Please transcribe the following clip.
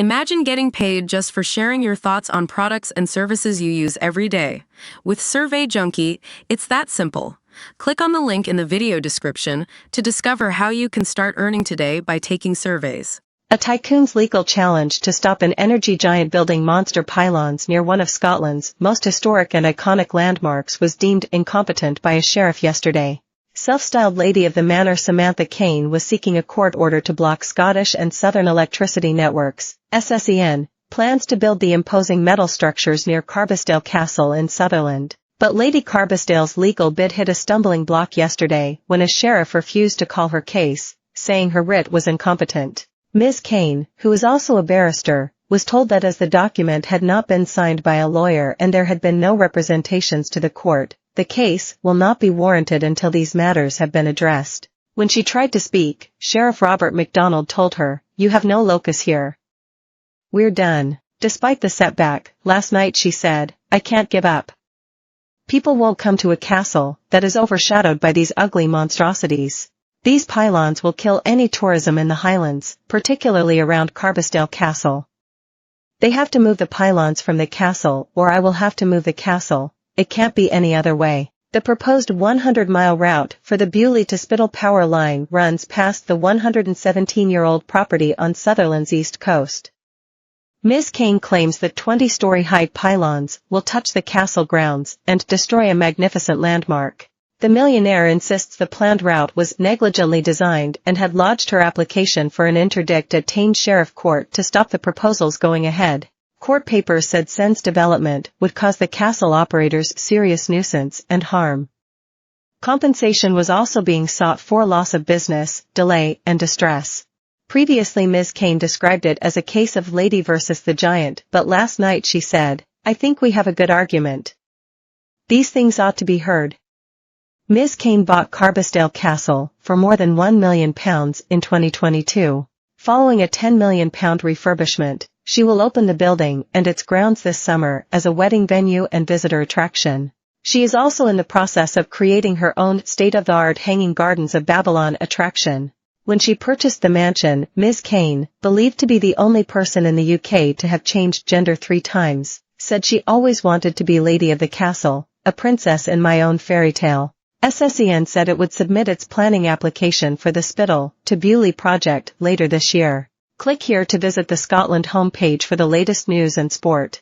Imagine getting paid just for sharing your thoughts on products and services you use every day. With Survey Junkie, it's that simple. Click on the link in the video description to discover how you can start earning today by taking surveys. A tycoon's legal challenge to stop an energy giant building monster pylons near one of Scotland's most historic and iconic landmarks was deemed incompetent by a sheriff yesterday. Self-styled Lady of the Manor Samantha Kane was seeking a court order to block Scottish and Southern Electricity Networks, SSEN, plans to build the imposing metal structures near Carbisdale Castle in Sutherland. But Lady Carbisdale's legal bid hit a stumbling block yesterday when a sheriff refused to call her case, saying her writ was incompetent. Ms. Kane, who is also a barrister, was told that as the document had not been signed by a lawyer and there had been no representations to the court, the case will not be warranted until these matters have been addressed. When she tried to speak, Sheriff Robert MacDonald told her, "You have no locus here. We're done." Despite the setback, last night she said, "I can't give up. People won't come to a castle that is overshadowed by these ugly monstrosities. These pylons will kill any tourism in the Highlands, particularly around Carbisdale Castle. They have to move the pylons from the castle or I will have to move the castle. It can't be any other way." The proposed 100-mile route for the Beaulieu to Spittal power line runs past the 117-year-old property on Sutherland's east coast. Ms. Kane claims the 20-story-high pylons will touch the castle grounds and destroy a magnificent landmark. The millionaire insists the planned route was negligently designed and had lodged her application for an interdict at Tain Sheriff Court to stop the proposals going ahead. Court papers said Sen's development would cause the castle operators serious nuisance and harm. Compensation was also being sought for loss of business, delay, and distress. Previously Ms. Kane described it as a case of lady versus the giant, but last night she said, "I think we have a good argument. These things ought to be heard." Ms. Kane bought Carbisdale Castle for more than £1 million in 2022. Following a £10 million refurbishment, she will open the building and its grounds this summer as a wedding venue and visitor attraction. She is also in the process of creating her own state-of-the-art Hanging Gardens of Babylon attraction. When she purchased the mansion, Ms. Kane, believed to be the only person in the UK to have changed gender 3 times, said she always wanted to be Lady of the Castle, a princess in my own fairy tale. SSEN said it would submit its planning application for the Spittal to Beaulieu project later this year. Click here to visit the Scotland homepage for the latest news and sport.